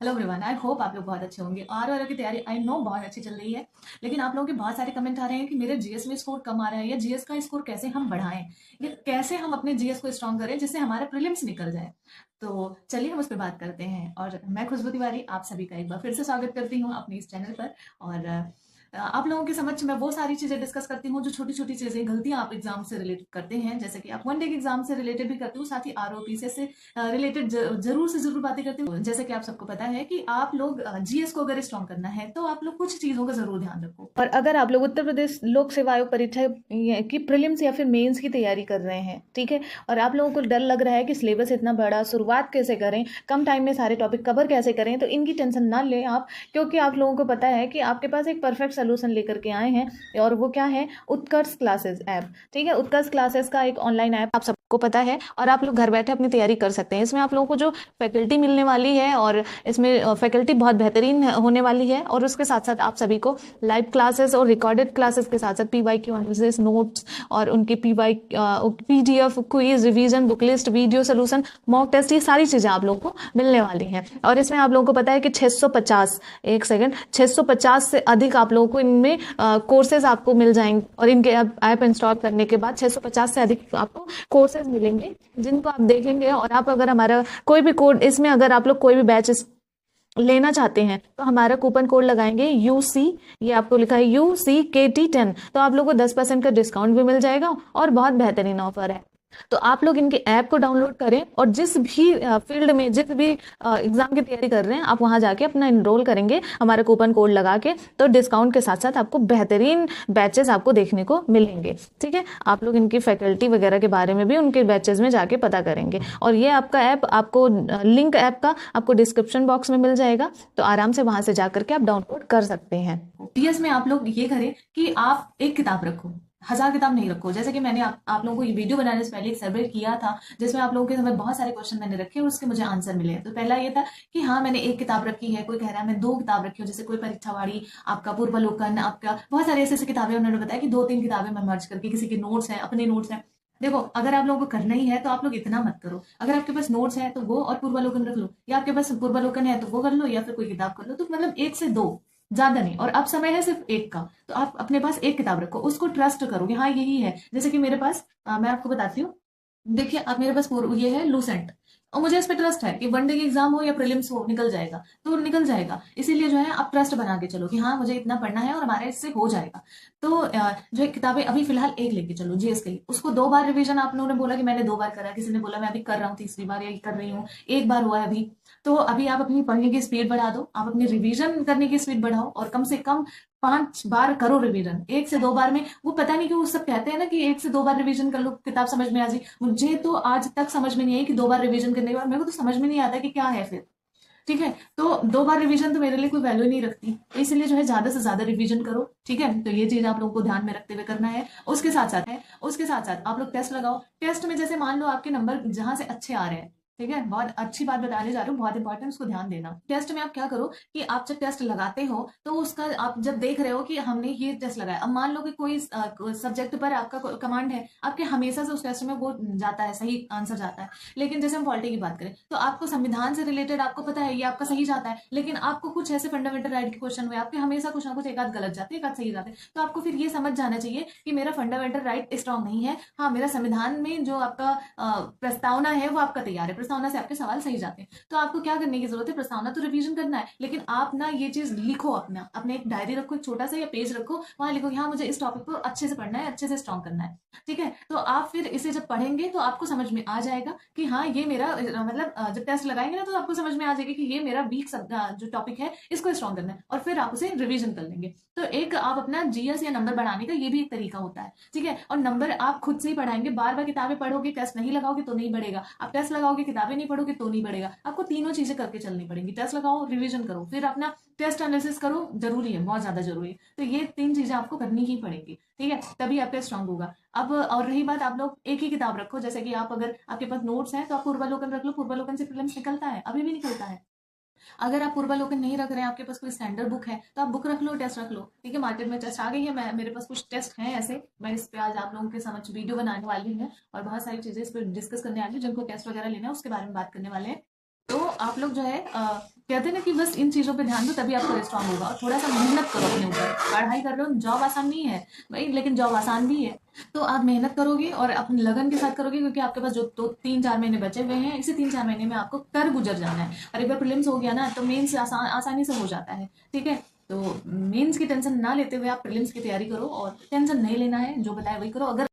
Hello everyone, I hope आप लोग बहुत अच्छे होंगे। आर की तैयारी आई नो बहुत अच्छी चल रही है, लेकिन आप लोगों के बहुत सारे कमेंट आ रहे हैं कि मेरे जीएस में स्कोर कम आ रहा है, या जीएस का स्कोर कैसे हम बढ़ाएं, या कैसे हम अपने जीएस को स्ट्रॉन्ग करें जिससे हमारा प्रीलिम्स निकल जाए। तो चलिए हम उस पर बात करते हैं। और मैं खुशबू तिवारी आप सभी का एक बार फिर से स्वागत करती हूँ अपने इस चैनल पर। और आप लोगों के समक्ष मैं वो सारी चीजें डिस्कस करती हूँ जो छोटी छोटी चीजें गलतियां आप एग्जाम से रिलेटेड करते हैं, जैसे कि आप वन डे के एग्जाम से रिलेटेड भी करती हूँ, साथ ही आरओपी से रिलेटेड जरूर से जरूर बातें करती हूँ। जैसे कि आप सबको पता है कि आप लोग जीएस को अगर स्ट्रॉन्ग करना है तो आप लोग कुछ चीजों का जरूर ध्यान रखो। और अगर आप लोग उत्तर प्रदेश लोक सेवा आयोग परीक्षा की प्रीलिम्स या फिर मेंस की तैयारी कर रहे हैं, ठीक है, और आप लोगों को डर लग रहा है कि सिलेबस इतना बड़ा, शुरुआत कैसे करें, कम टाइम में सारे टॉपिक कवर कैसे करें, तो इनकी टेंशन ना लें आप, क्योंकि आप लोगों को पता है कि आपके पास एक परफेक्ट सोल्यूशन लेकर के आए हैं। और वो क्या है? उत्कर्ष क्लासेस ऐप। ठीक है, उत्कर्ष क्लासेस का एक ऑनलाइन ऐप आप सबको पता है, और आप लोग घर बैठे अपनी तैयारी कर सकते हैं। इसमें आप लोगों को जो फैकल्टी मिलने वाली है, और इसमें फैकल्टी बहुत बेहतरीन होने वाली है, और उसके साथ साथ आप सभी को लाइव क्लासेस और रिकॉर्डेड क्लासेस के साथ साथ पीवाईक्यू एनालिसिस, नोट्स, और उनके PDF, quiz, revision, book list, video solution, mock test, ये सारी चीजें आप लोगों को मिलने वाली हैं। और इसमें आप लोगों को पता है कि 650 से अधिक आप लोगों को इनमें कोर्सेज आपको मिल जाएंगे, और इनके ऐप इंस्टॉल करने के बाद 650 से अधिक आपको कोर्सेज मिलेंगे, जिनको आप देखेंगे। और आप अगर हमारा कोई भी कोड, इसमें अगर आप लोग कोई भी बैच लेना चाहते हैं तो हमारा कूपन कोड लगाएंगे UC, ये आपको लिखा है UCKT10, तो आप लोग को 10% का डिस्काउंट भी मिल जाएगा, और बहुत बेहतरीन ऑफर है। तो आप लोग इनके ऐप को डाउनलोड करें, और जिस भी फील्ड में, जिस भी एग्जाम की तैयारी कर रहे हैं, आप वहां जाके अपना इनरोल करेंगे हमारा कूपन कोड लगा के, तो डिस्काउंट के साथ साथ आपको बेहतरीन बैचेस आपको देखने को मिलेंगे। ठीक है, आप लोग इनकी फैकल्टी वगैरह के बारे में भी उनके बैचेस में जाके पता करेंगे। और ये आपका ऐप, आपको लिंक ऐप का आपको डिस्क्रिप्शन बॉक्स में मिल जाएगा, तो आराम से वहां से जाकर के आप डाउनलोड कर सकते हैं। पीएस में आप लोग ये करें कि आप एक किताब रखो, 1000 किताब नहीं रखो। जैसे कि मैंने आप लोगों को ये वीडियो बनाने से पहले एक सर्वे किया था, जिसमें आप लोगों के समय बहुत सारे क्वेश्चन मैंने रखे और उसके मुझे आंसर मिले। तो पहला ये था कि हाँ, मैंने एक किताब रखी है, कोई कह रहा है मैं 2 किताब रखी हूँ, जैसे कोई परीक्षावाड़ी, आपका पूर्वालोकन, आपका बहुत सारी ऐसी ऐसी किताबें उन्होंने बताया कि 2-3 किताबें मैं मर्ज करके, किसी के नोट्स हैं, अपने नोट्स हैं। देखो, अगर आप लोगों को करना ही है तो आप लोग इतना मत करो। अगर आपके पास नोट्स है तो वो और पूर्वालोकन रख लो, या आपके पास पूर्वालोकन है तो वो कर लो, या फिर कोई किताब कर लो। तो मतलब 1 से 2, ज्यादा नहीं। और अब समय है सिर्फ एक का, तो आप अपने पास एक किताब रखो, उसको ट्रस्ट करो कि हाँ यही है। जैसे कि मेरे पास मैं आपको बताती हूँ। देखिए, अब मेरे पास ये है लूसेंट, और मुझे इस पे ट्रस्ट है कि वन डे की एग्जाम हो या प्रीलिम्स हो, निकल जाएगा तो निकल जाएगा। इसीलिए जो है आप ट्रस्ट बना के चलो कि हाँ मुझे इतना पढ़ना है और हमारे इससे हो जाएगा। तो जो किताबें अभी फिलहाल एक लेके चलो जीएस के लिए, उसको 2 बार रिवीजन। आप लोगों ने बोला कि मैंने 2 बार करा, किसी ने बोला मैं अभी कर रहा हूँ तीसरी बार या कर रही हूँ, एक बार हुआ है अभी। तो अभी आप अपनी पढ़ने की स्पीड बढ़ा दो, आप अपनी रिवीजन करने की स्पीड बढ़ाओ, और कम से कम 5 बार करो रिवीजन। 1 से 2 बार में, वो पता नहीं क्यों सब कहते हैं ना कि 1 से 2 बार रिवीजन कर लो किताब समझ में आ जाए। मुझे तो आज तक समझ में नहीं आई कि 2 बार रिवीजन करने के बाद मेरे को तो समझ में नहीं आता कि क्या है फिर। ठीक है, तो 2 बार रिवीजन तो मेरे लिए कोई वैल्यू नहीं रखती, तो इसलिए जो है ज्यादा से ज्यादा रिवीजन करो। ठीक है, तो ये चीज आप लोगों को ध्यान में रखते हुए करना है। उसके साथ साथ आप लोग टेस्ट लगाओ। टेस्ट में जैसे मान लो आपके नंबर जहां से अच्छे आ रहे हैं, ठीक है, बहुत अच्छी बात बताने जा रही हूँ, बहुत इंपॉर्टेंट, उसको ध्यान देना। टेस्ट में आप क्या करो कि आप जब टेस्ट लगाते हो तो उसका आप जब देख रहे हो कि हमने ये टेस्ट लगाया, अब मान लो कि कोई सब्जेक्ट पर आपका कमांड है, आपके हमेशा से उस टेस्ट में वो जाता है, सही आंसर जाता है। लेकिन जैसे हम पॉलिटी की बात करें तो आपको संविधान से रिलेटेड आपको पता है ये आपका सही जाता है, लेकिन आपको कुछ ऐसे फंडामेंटल राइट के क्वेश्चन हुए, आपके हमेशा कुछ ना कुछ एक आध गलत जाते हैं, एक आध सही जाते हैं। तो आपको फिर ये समझ जाना चाहिए कि मेरा फंडामेंटल राइट स्ट्रांग नहीं है, हाँ मेरा संविधान में जो आपका प्रस्तावना है वो आपका तैयार है, प्रस्तावना से आपके सवाल सही जाते हैं। तो आपको क्या करने की जरूरत है? प्रस्तावना तो रिवीजन करना है, लेकिन आप ना ये चीज लिखो, अपने एक डायरी रखो, एक छोटा सा या पेज रखो, वहां लिखो कि हाँ मुझे इस टॉपिक को अच्छे से पढ़ना है, अच्छे से स्ट्रॉन्ग करना है। ठीक है, तो आप फिर इसे जब पढ़ेंगे तो आपको समझ में आ जाएगा कि हाँ ये मेरा मतलब जब टेस्ट लगाएंगे ना तो आपको समझ में आ जाएगा कि ये मेरा वीक जो टॉपिक है इसको स्ट्रॉन्ग करना है, और फिर आप उसे रिवीजन कर लेंगे। तो एक आप अपना जीएस या नंबर बढ़ाने का ये भी एक तरीका होता है। ठीक है, और नंबर आप खुद से ही बढ़ाएंगे, बार बार किताबें पढ़ोगे, टेस्ट नहीं लगाओगे तो नहीं बढ़ेगा। आप टेस्ट लगाओगे, किताबें नहीं पढ़ोगे तो नहीं बढ़ेगा। आपको तीनों चीजें करके चलनी पड़ेंगी, टेस्ट लगाओ, रिवीजन करो, फिर अपना टेस्ट एनालिसिस करो, जरूरी है, बहुत ज्यादा जरूरी है। तो ये 3 चीजें आपको करनी ही पड़ेंगी, ठीक है, तभी आपका स्ट्रांग होगा। अब और रही बात, आप लोग एक ही किताब रखो, जैसे कि आप अगर आपके पास नोट्स हैं तो आप पूर्वालोकन रख लो, पूर्वालोकन से प्रीलिम्स निकलता है, अभी भी निकलता है। अगर आप पूर्वालोकन नहीं रख रहे हैं, आपके पास कोई स्टैंडर्ड बुक है तो आप बुक रख लो, टेस्ट रख लो। ठीक है, मार्केट में टेस्ट आ गई है, मेरे पास कुछ टेस्ट हैं ऐसे, मैं इस पे आज आप लोगों के समझ वीडियो बनाने वाली हूँ, और बहुत सारी चीजें इस पर डिस्कस करने वाली हूँ, जिनको टेस्ट वगैरह लेना है उसके बारे में बात करने वाले हैं। तो आप लोग जो है कहते हैं ना कि बस इन चीज़ों पे ध्यान दो तभी आपका स्ट्रांग होगा, और थोड़ा सा मेहनत करो अपने ऊपर। पढ़ाई कर रहे हो, जॉब आसान नहीं है भाई, लेकिन जॉब आसान भी है। तो आप मेहनत करोगे और अपनी लगन के साथ करोगे, क्योंकि आपके पास जो 2-3-4 महीने बचे हुए हैं, इसी 3-4 महीने में आपको कर गुजर जाना है। और एक बार प्रीलिम्स हो गया ना तो मेंस आसानी से हो जाता है। ठीक है, तो मेंस की टेंशन ना लेते हुए आप प्रीलिम्स की तैयारी करो, और टेंशन नहीं लेना है, जो बताया वही करो। अगर